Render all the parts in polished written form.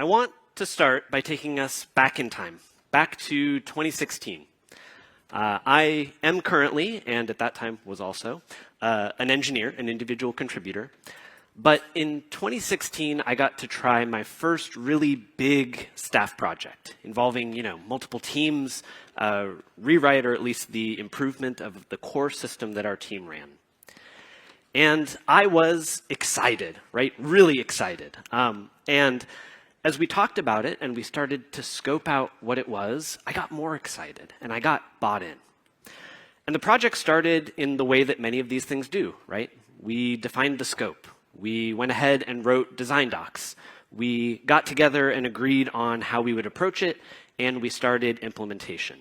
I want to start by taking us back in time, back to 2016. I am currently, and at that time was also, an engineer, an individual contributor. But in 2016, I got to try my first really big staff project involving, multiple teams, rewrite or at least the improvement of the core system that our team ran. And I was excited, right? Really excited. And as we talked about it and we started to scope out what it was, I got more excited and I got bought in. And the project started in the way that many of these things do, right? We defined the scope. We went ahead and wrote design docs. We got together and agreed on how we would approach it, and we started implementation.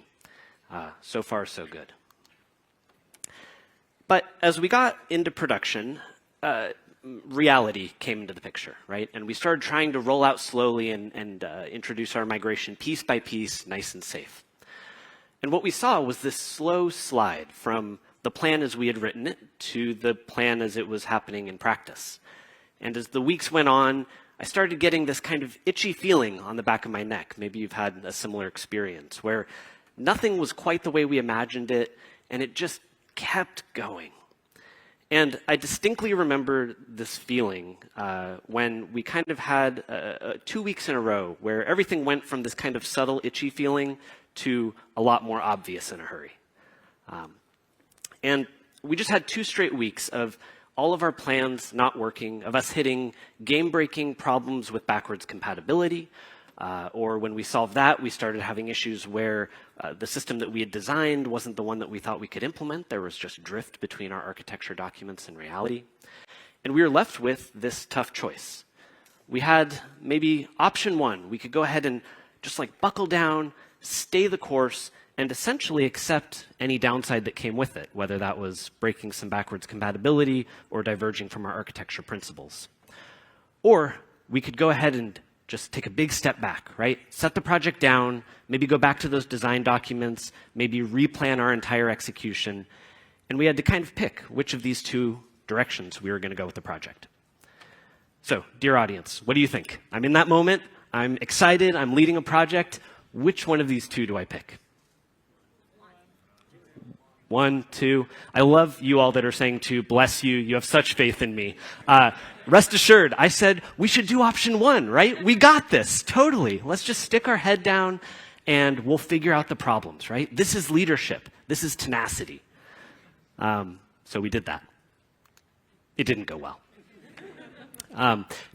So far, so good. But as we got into production, reality came into the picture, right? And we started trying to roll out slowly and introduce our migration piece by piece, nice and safe. And what we saw was this slow slide from the plan as we had written it to the plan as it was happening in practice. And as the weeks went on, I started getting this kind of itchy feeling on the back of my neck. Maybe you've had a similar experience where nothing was quite the way we imagined it, and it just kept going. And I distinctly remember this feeling when we kind of had 2 weeks in a row where everything went from this kind of subtle, itchy feeling to a lot more obvious in a hurry. And we just had 2 straight weeks of all of our plans not working, of us hitting game-breaking problems with backwards compatibility, or when we solved that, we started having issues where the system that we had designed wasn't the one that we thought we could implement. There was just drift between our architecture documents and reality. And we were left with this tough choice. We had maybe option 1. We could go ahead and just buckle down, stay the course, and essentially accept any downside that came with it, whether that was breaking some backwards compatibility or diverging from our architecture principles. Or we could go ahead and just take a big step back, right? Set the project down, maybe go back to those design documents, maybe replan our entire execution. And we had to kind of pick which of these 2 directions we were going to go with the project. So, dear audience, what do you think? I'm in that moment. I'm excited. I'm leading a project. Which one of these 2 do I pick? 1, 2. I love you all that are saying 2. Bless you. You have such faith in me. Rest assured, I said we should do option 1, right? We got this. Totally. Let's just stick our head down and we'll figure out the problems, right? This is leadership. This is tenacity. So we did that. It didn't go well.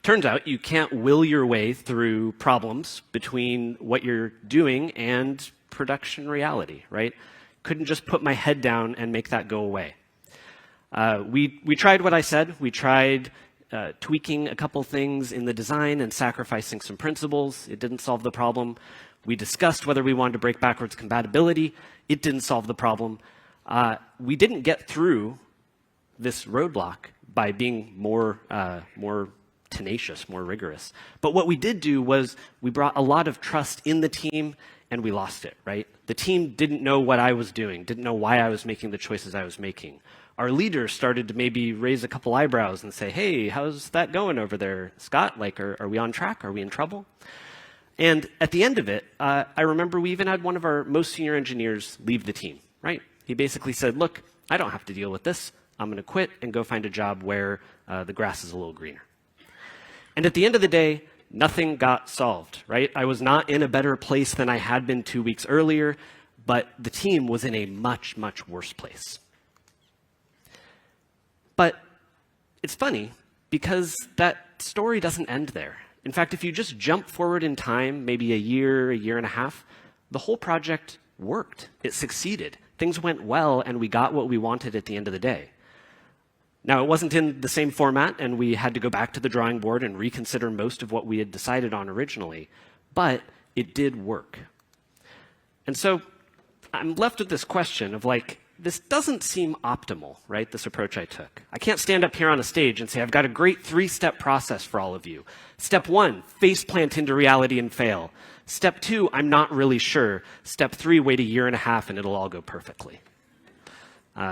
Turns out you can't will your way through problems between what you're doing and production reality, right? Couldn't just put my head down and make that go away. We tried what I said. We tried tweaking a couple things in the design and sacrificing some principles. It didn't solve the problem. We discussed whether we wanted to break backwards compatibility. It didn't solve the problem. We didn't get through this roadblock by being more tenacious, more rigorous. But what we did do was we brought a lot of trust in the team, and we lost it, right? The team didn't know what I was doing, didn't know why I was making the choices I was making. Our leaders started to maybe raise a couple eyebrows and say, hey, how's that going over there, Scott? Are we on track? Are we in trouble? And at the end of it, I remember we even had one of our most senior engineers leave the team, right? He basically said, look, I don't have to deal with this. I'm going to quit and go find a job where the grass is a little greener. And at the end of the day, nothing got solved, right? I was not in a better place than I had been 2 weeks earlier, but the team was in a much, much worse place. But it's funny because that story doesn't end there. In fact, if you just jump forward in time, maybe a year and a half, the whole project worked. It succeeded. Things went well, and we got what we wanted at the end of the day. Now, it wasn't in the same format, and we had to go back to the drawing board and reconsider most of what we had decided on originally, but it did work. And so I'm left with this question of this doesn't seem optimal, right, this approach I took. I can't stand up here on a stage and say, I've got a great 3-step process for all of you. Step 1, face plant into reality and fail. Step 2, I'm not really sure. Step 3, wait a year and a half and it'll all go perfectly.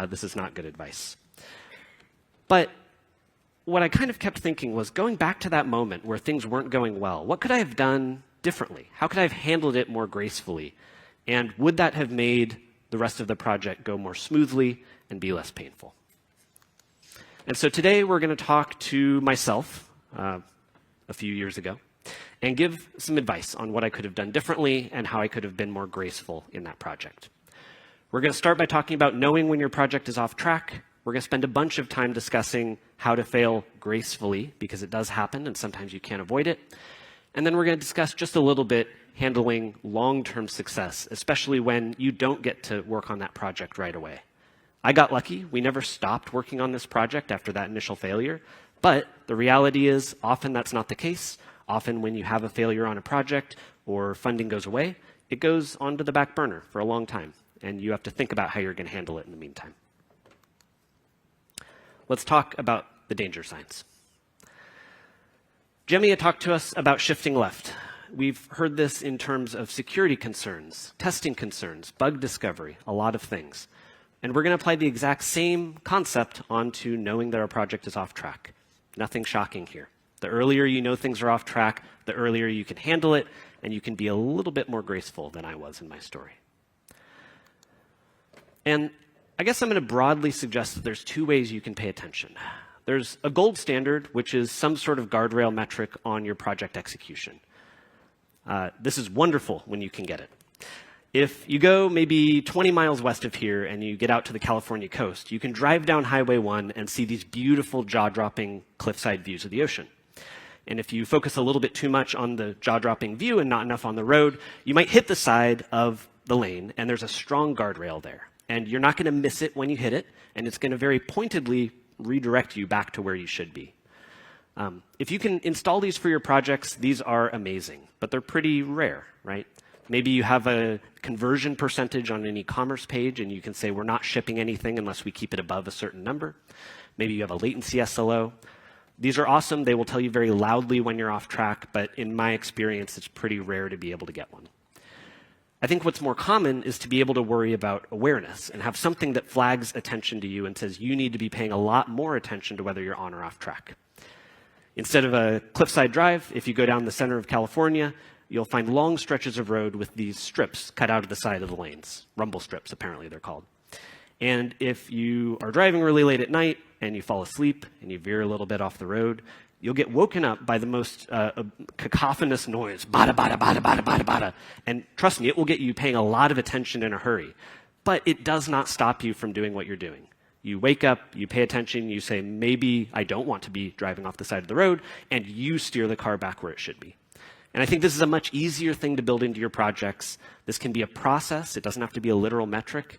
This is not good advice. But what I kind of kept thinking was, going back to that moment where things weren't going well, what could I have done differently? How could I have handled it more gracefully? And would that have made the rest of the project go more smoothly and be less painful? And so today we're going to talk to myself a few years ago and give some advice on what I could have done differently and how I could have been more graceful in that project. We're going to start by talking about knowing when your project is off track. We're going to spend a bunch of time discussing how to fail gracefully, because it does happen and sometimes you can't avoid it. And then we're going to discuss just a little bit handling long-term success, especially when you don't get to work on that project right away. I got lucky. We never stopped working on this project after that initial failure. But the reality is often that's not the case. Often when you have a failure on a project or funding goes away, it goes onto the back burner for a long time. And you have to think about how you're going to handle it in the meantime. Let's talk about the danger signs. Jemia talked to us about shifting left. We've heard this in terms of security concerns, testing concerns, bug discovery, a lot of things. And we're going to apply the exact same concept onto knowing that our project is off track. Nothing shocking here. The earlier you know things are off track, the earlier you can handle it, and you can be a little bit more graceful than I was in my story. And I guess I'm going to broadly suggest that there's two ways you can pay attention. There's a gold standard, which is some sort of guardrail metric on your project execution. This is wonderful when you can get it. If you go maybe 20 miles west of here and you get out to the California coast, you can drive down Highway 1 and see these beautiful jaw-dropping cliffside views of the ocean. And if you focus a little bit too much on the jaw-dropping view and not enough on the road, you might hit the side of the lane, and there's a strong guardrail there. And you're not going to miss it when you hit it, and it's going to very pointedly redirect you back to where you should be. If you can install these for your projects, these are amazing, but they're pretty rare, right? Maybe you have a conversion percentage on an e-commerce page, and you can say, we're not shipping anything unless we keep it above a certain number. Maybe you have a latency SLO. These are awesome. They will tell you very loudly when you're off track, but in my experience, it's pretty rare to be able to get one. I think what's more common is to be able to worry about awareness and have something that flags attention to you and says you need to be paying a lot more attention to whether you're on or off track. Instead of a cliffside drive, if you go down the center of California, you'll find long stretches of road with these strips cut out of the side of the lanes. Rumble strips, apparently they're called. And if you are driving really late at night and you fall asleep and you veer a little bit off the road, you'll get woken up by the most cacophonous noise, bada, bada, bada, bada, bada, bada. And trust me, it will get you paying a lot of attention in a hurry. But it does not stop you from doing what you're doing. You wake up, you pay attention, you say, maybe I don't want to be driving off the side of the road, and you steer the car back where it should be. And I think this is a much easier thing to build into your projects. This can be a process. It doesn't have to be a literal metric.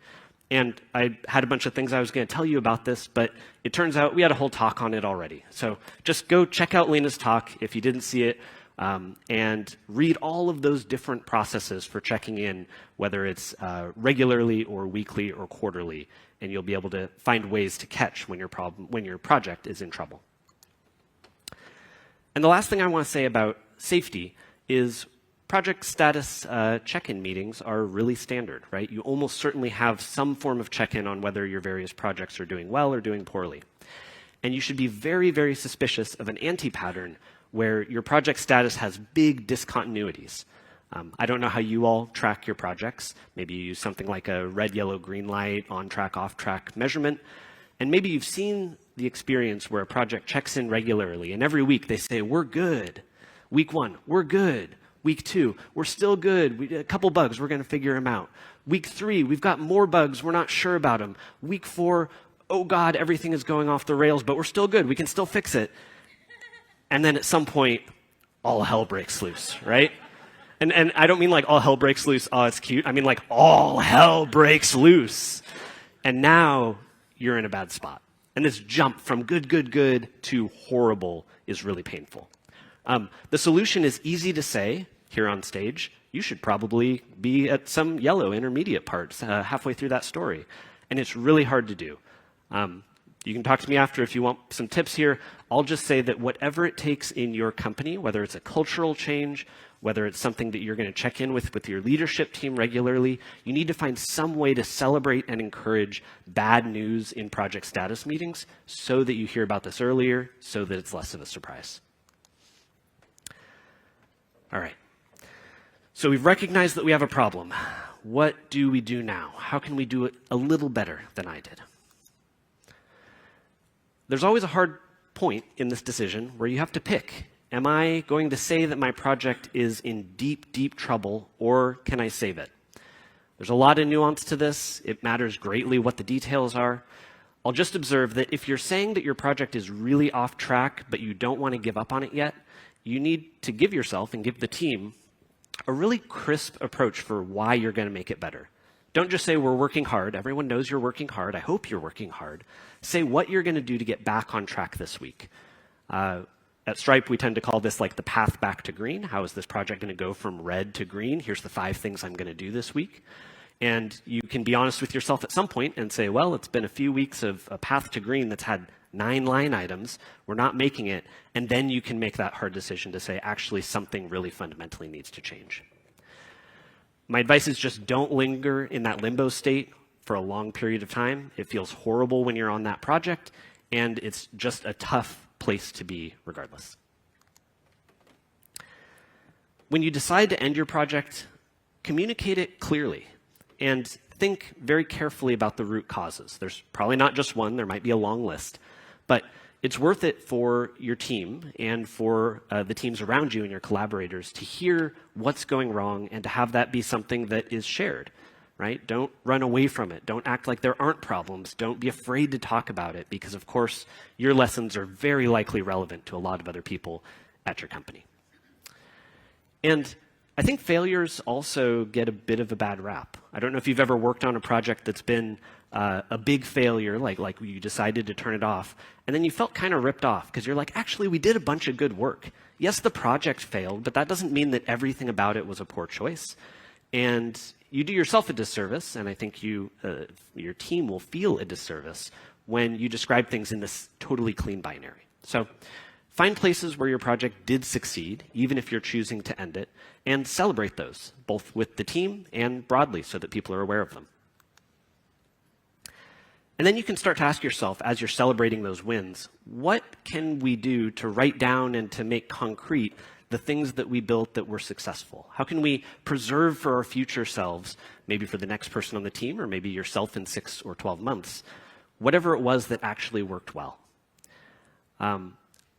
And I had a bunch of things I was going to tell you about this, but it turns out we had a whole talk on it already. So just go check out Lena's talk if you didn't see it, and read all of those different processes for checking in, whether it's regularly or weekly or quarterly, and you'll be able to find ways to catch when your project is in trouble. And the last thing I want to say about safety is project status check-in meetings are really standard, right? You almost certainly have some form of check-in on whether your various projects are doing well or doing poorly. And you should be very, very suspicious of an anti-pattern where your project status has big discontinuities. I don't know how you all track your projects. Maybe you use something like a red, yellow, green light, on-track, off-track measurement. And maybe you've seen the experience where a project checks in regularly, and every week they say, we're good. Week 1, we're good. Week 2, we're still good. A couple bugs, we're going to figure them out. Week 3, we've got more bugs, we're not sure about them. Week 4, oh God, everything is going off the rails, but we're still good. We can still fix it. And then at some point, all hell breaks loose, right? And I don't mean like all hell breaks loose, oh, it's cute. I mean like all hell breaks loose. And now you're in a bad spot. And this jump from good, good, good to horrible is really painful. The solution is easy to say here on stage. You should probably be at some yellow intermediate parts halfway through that story. And it's really hard to do. You can talk to me after if you want some tips here. I'll just say that whatever it takes in your company, whether it's a cultural change whether it's something that you're going to check in with your leadership team regularly. You need to find some way to celebrate and encourage bad news in project status meetings so that you hear about this earlier, so that it's less of a surprise. All right. So we've recognized that we have a problem. What do we do now? How can we do it a little better than I did? There's always a hard point in this decision where you have to pick. Am I going to say that my project is in deep, deep trouble, or can I save it? There's a lot of nuance to this. It matters greatly what the details are. I'll just observe that if you're saying that your project is really off track, but you don't want to give up on it yet, you need to give yourself and give the team a really crisp approach for why you're going to make it better. Don't just say, we're working hard. Everyone knows you're working hard. I hope you're working hard. Say what you're going to do to get back on track this week. At Stripe, we tend to call this like the path back to green. How is this project going to go from red to green? Here's the 5 things I'm going to do this week. And you can be honest with yourself at some point and say, well, it's been a few weeks of a path to green that's had 9 line items. We're not making it. And then you can make that hard decision to say, actually, something really fundamentally needs to change. My advice is just don't linger in that limbo state for a long period of time. It feels horrible when you're on that project, and it's just a tough place to be regardless. When you decide to end your project, communicate it clearly and think very carefully about the root causes. There's probably not just one, there might be a long list, but it's worth it for your team and for the teams around you and your collaborators to hear what's going wrong and to have that be something that is shared. Right? Don't run away from it. Don't act like there aren't problems. Don't be afraid to talk about it because, of course, your lessons are very likely relevant to a lot of other people at your company. And I think failures also get a bit of a bad rap. I don't know if you've ever worked on a project that's been a big failure, like you decided to turn it off, and then you felt kind of ripped off because you're like, actually, we did a bunch of good work. Yes, the project failed, but that doesn't mean that everything about it was a poor choice. And you do yourself a disservice, and I think your team will feel a disservice when you describe things in this totally clean binary. So find places where your project did succeed, even if you're choosing to end it, and celebrate those, both with the team and broadly so that people are aware of them. And then you can start to ask yourself, as you're celebrating those wins, what can we do to write down and to make concrete the things that we built that were successful? How can we preserve for our future selves, maybe for the next person on the team, or maybe yourself in 6 or 12 months, whatever it was that actually worked well?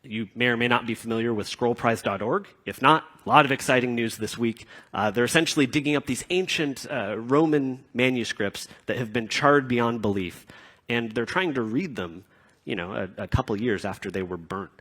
You may or may not be familiar with scrollprize.org. If not, a lot of exciting news this week. They're essentially digging up these ancient Roman manuscripts that have been charred beyond belief, and they're trying to read them, a couple years after they were burnt.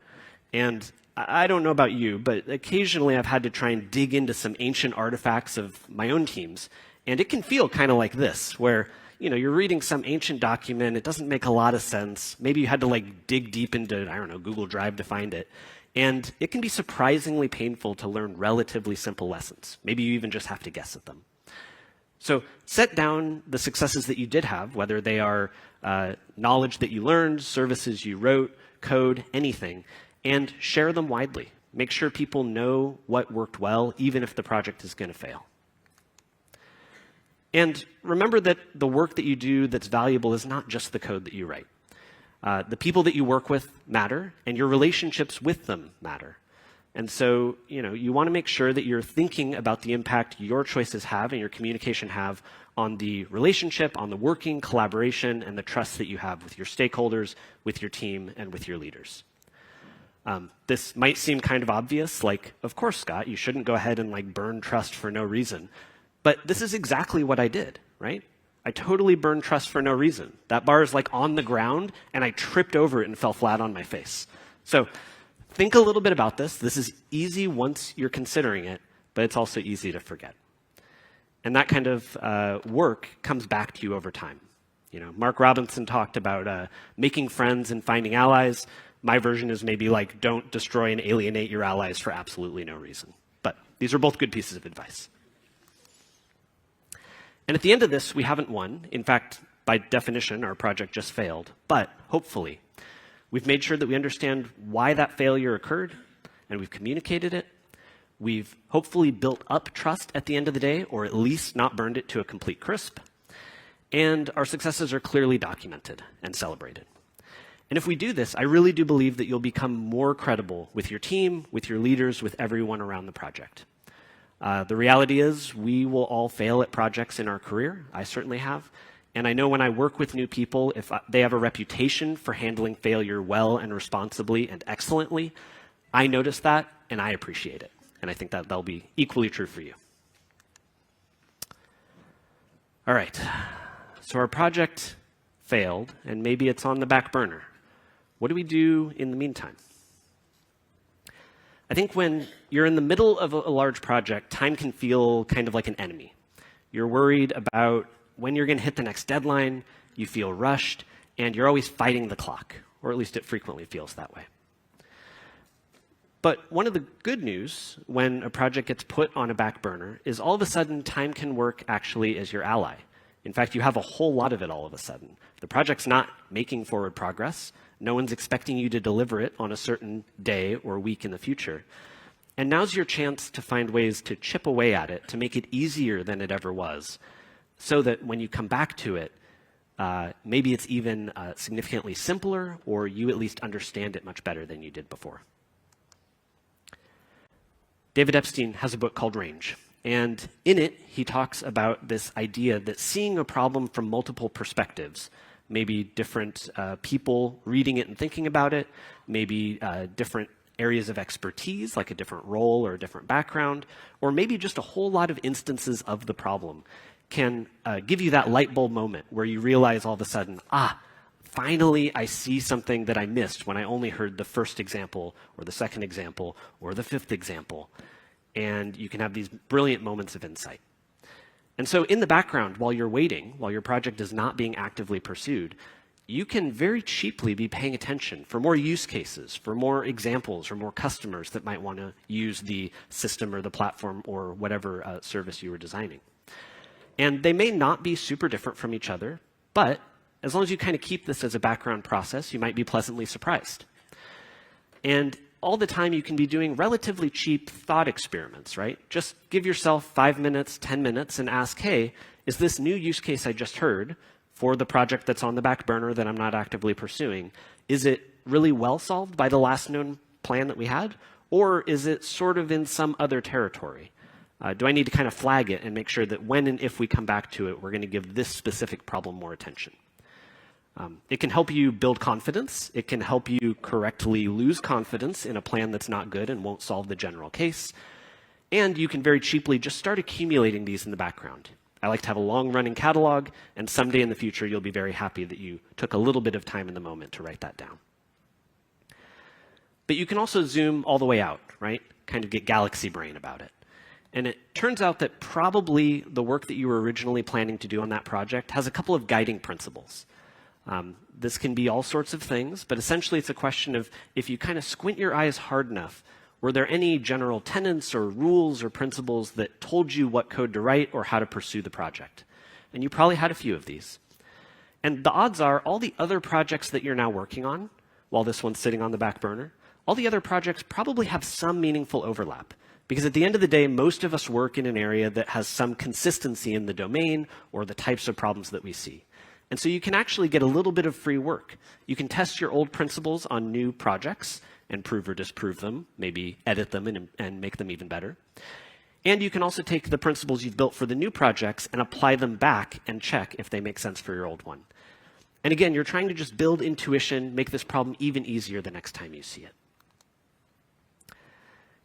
And I don't know about you, but occasionally I've had to try and dig into some ancient artifacts of my own teams, and it can feel kind of like this, where you're reading some ancient document, it doesn't make a lot of sense. Maybe you had to dig deep into, Google Drive to find it. And it can be surprisingly painful to learn relatively simple lessons. Maybe you even just have to guess at them. So set down the successes that you did have, whether they are knowledge that you learned, services you wrote, code, anything, and share them widely. Make sure people know what worked well, even if the project is going to fail. And remember that the work that you do that's valuable is not just the code that you write. The people that you work with matter, and your relationships with them matter. And so, you want to make sure that you're thinking about the impact your choices have and your communication have on the relationship, on the working collaboration, and the trust that you have with your stakeholders, with your team, and with your leaders. This might seem kind of obvious, like, of course, Scott, you shouldn't go ahead and burn trust for no reason. But this is exactly what I did, right? I totally burned trust for no reason. That bar is on the ground, and I tripped over it and fell flat on my face. So think a little bit about this. This is easy once you're considering it, but it's also easy to forget. And that kind of work comes back to you over time. Mark Robinson talked about making friends and finding allies. My version is maybe don't destroy and alienate your allies for absolutely no reason. But these are both good pieces of advice. And at the end of this, we haven't won. In fact, by definition, our project just failed. But hopefully, we've made sure that we understand why that failure occurred, and we've communicated it. We've hopefully built up trust at the end of the day, or at least not burned it to a complete crisp. And our successes are clearly documented and celebrated. And if we do this, I really do believe that you'll become more credible with your team, with your leaders, with everyone around the project. The reality is we will all fail at projects in our career. I certainly have. And I know when I work with new people, if they have a reputation for handling failure well and responsibly and excellently, I notice that and I appreciate it. And I think that that'll be equally true for you. All right. So our project failed, and maybe it's on the back burner. What do we do in the meantime? I think when you're in the middle of a large project, time can feel kind of like an enemy. You're worried about when you're going to hit the next deadline, you feel rushed, and you're always fighting the clock, or at least it frequently feels that way. But one of the good news when a project gets put on a back burner is all of a sudden time can work actually as your ally. In fact, you have a whole lot of it all of a sudden. The project's not making forward progress. No one's expecting you to deliver it on a certain day or week in the future. And now's your chance to find ways to chip away at it, to make it easier than it ever was, so that when you come back to it, maybe it's even significantly simpler, or you at least understand it much better than you did before. David Epstein has a book called Range, and in it, he talks about this idea that seeing a problem from multiple perspectives, maybe different people reading it and thinking about it, maybe different areas of expertise, like a different role or a different background, or maybe just a whole lot of instances of the problem, can give you that light bulb moment where you realize all of a sudden, finally I see something that I missed when I only heard the first example or the second example or the fifth example. And you can have these brilliant moments of insight. And so in the background, while you're waiting, while your project is not being actively pursued, you can very cheaply be paying attention for more use cases, for more examples or more customers that might want to use the system or the platform or whatever service you were designing. And they may not be super different from each other, but as long as you kind of keep this as a background process, you might be pleasantly surprised. And all the time you can be doing relatively cheap thought experiments, right? Just give yourself 5 minutes, 10 minutes and ask, hey, is this new use case I just heard for the project that's on the back burner that I'm not actively pursuing, is it really well solved by the last known plan that we had? Or is it sort of in some other territory? Do I need to kind of flag it and make sure that when and if we come back to it, we're going to give this specific problem more attention? It can help you build confidence. It can help you correctly lose confidence in a plan that's not good and won't solve the general case. And you can very cheaply just start accumulating these in the background. I like to have a long-running catalog, and someday in the future, you'll be very happy that you took a little bit of time in the moment to write that down. But you can also zoom all the way out, right? Kind of get galaxy brain about it. And it turns out that probably the work that you were originally planning to do on that project has a couple of guiding principles. This can be all sorts of things, but essentially it's a question of if you kind of squint your eyes hard enough, were there any general tenets or rules or principles that told you what code to write or how to pursue the project? And you probably had a few of these. And the odds are all the other projects that you're now working on, while this one's sitting on the back burner, all the other projects probably have some meaningful overlap. Because at the end of the day, most of us work in an area that has some consistency in the domain or the types of problems that we see. And so you can actually get a little bit of free work. You can test your old principles on new projects and prove or disprove them, maybe edit them and make them even better. And you can also take the principles you've built for the new projects and apply them back and check if they make sense for your old one. And again, you're trying to just build intuition, make this problem even easier the next time you see it.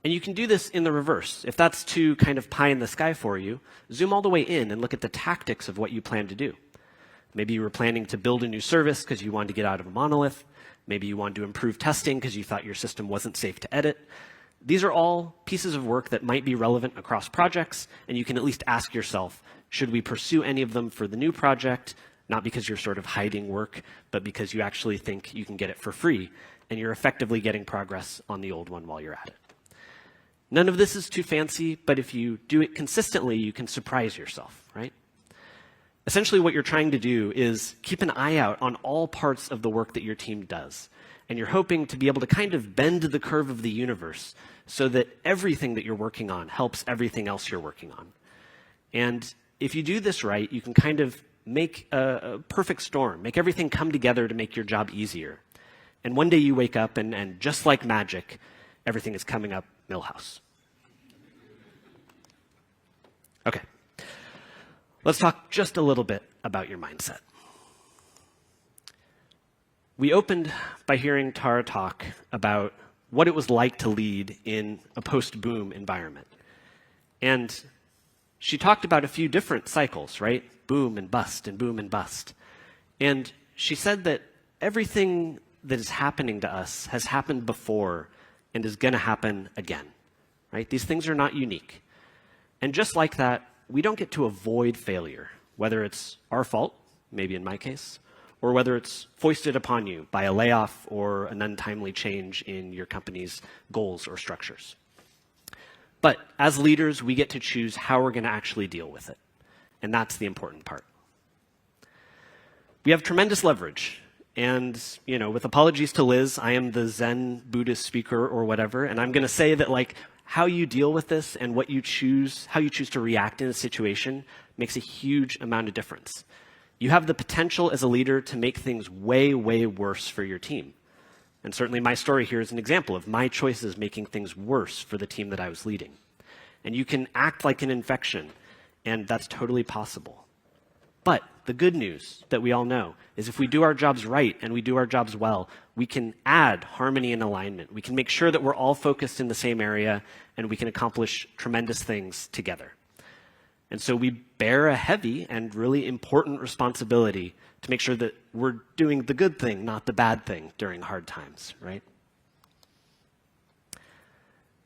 And you can do this in the reverse. If that's too kind of pie in the sky for you, zoom all the way in and look at the tactics of what you plan to do. Maybe you were planning to build a new service because you wanted to get out of a monolith. Maybe you wanted to improve testing because you thought your system wasn't safe to edit. These are all pieces of work that might be relevant across projects, and you can at least ask yourself, should we pursue any of them for the new project? Not because you're sort of hiding work, but because you actually think you can get it for free, and you're effectively getting progress on the old one while you're at it. None of this is too fancy, but if you do it consistently, you can surprise yourself, right? Essentially, what you're trying to do is keep an eye out on all parts of the work that your team does. and you're hoping to be able to kind of bend the curve of the universe so that everything that you're working on helps everything else you're working on. And if you do this right, you can kind of make a perfect storm, make everything come together to make your job easier. And one day you wake up and just like magic, everything is coming up Milhouse. Okay, let's talk just a little bit about your mindset. We opened by hearing Tara talk about what it was like to lead in a post-boom environment. And she talked about a few different cycles, right? Boom and bust and boom and bust. And she said that everything that is happening to us has happened before and is going to happen again, right? These things are not unique. And just like that, we don't get to avoid failure, whether it's our fault, maybe in my case, or whether it's foisted upon you by a layoff or an untimely change in your company's goals or structures. But as leaders, we get to choose how we're going to actually deal with it. And that's the important part. We have tremendous leverage. And, with apologies to Liz, I am the Zen Buddhist speaker or whatever, and I'm going to say that, how you deal with this and how you choose to react in a situation makes a huge amount of difference. You have the potential as a leader to make things way, way worse for your team. And certainly my story here is an example of my choices making things worse for the team that I was leading. And you can act like an infection, and that's totally possible. But the good news that we all know is if we do our jobs right and we do our jobs well, we can add harmony and alignment. We can make sure that we're all focused in the same area, and we can accomplish tremendous things together. And so we bear a heavy and really important responsibility to make sure that we're doing the good thing, not the bad thing during hard times, right?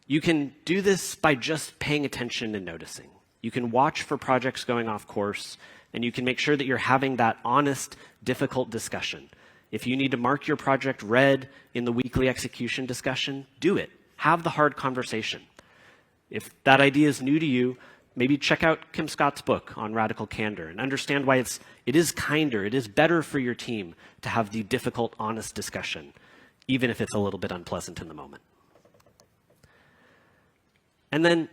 You can do this by just paying attention and noticing. You can watch for projects going off course, and you can make sure that you're having that honest, difficult discussion. If you need to mark your project red in the weekly execution discussion, do it. Have the hard conversation. If that idea is new to you, maybe check out Kim Scott's book on radical candor and understand why it is kinder, it is better for your team to have the difficult, honest discussion, even if it's a little bit unpleasant in the moment. And then,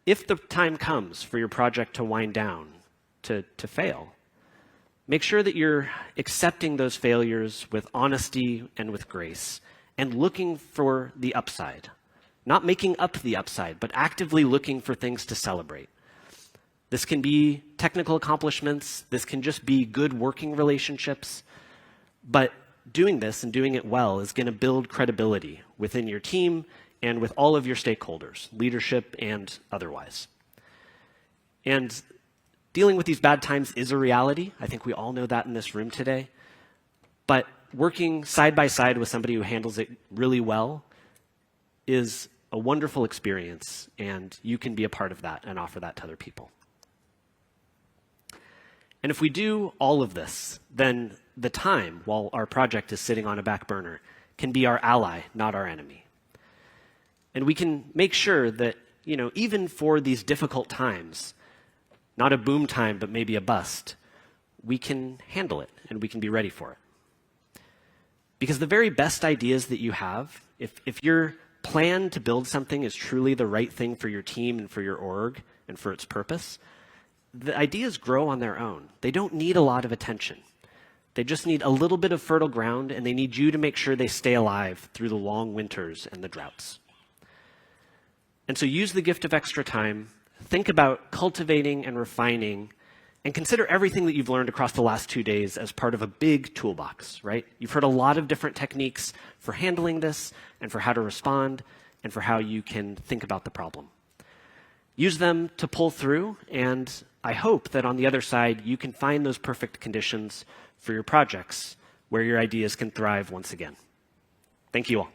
if the time comes for your project to wind down, to fail, make sure that you're accepting those failures with honesty and with grace and looking for the upside. Not making up the upside, but actively looking for things to celebrate. This can be technical accomplishments. This can just be good working relationships. But doing this and doing it well is going to build credibility within your team and with all of your stakeholders, leadership and otherwise. And dealing with these bad times is a reality. I think we all know that in this room today. But working side by side with somebody who handles it really well is a wonderful experience, and you can be a part of that and offer that to other people. And if we do all of this, then the time while our project is sitting on a back burner can be our ally, not our enemy. And we can make sure that, even for these difficult times, not a boom time, but maybe a bust, we can handle it and we can be ready for it. Because the very best ideas that you have, if your plan to build something is truly the right thing for your team and for your org and for its purpose, the ideas grow on their own. They don't need a lot of attention. They just need a little bit of fertile ground, and they need you to make sure they stay alive through the long winters and the droughts. And so use the gift of extra time, think about cultivating and refining, and consider everything that you've learned across the last 2 days as part of a big toolbox, right? You've heard a lot of different techniques for handling this and for how to respond and for how you can think about the problem. Use them to pull through, and I hope that on the other side, you can find those perfect conditions for your projects where your ideas can thrive once again. Thank you all.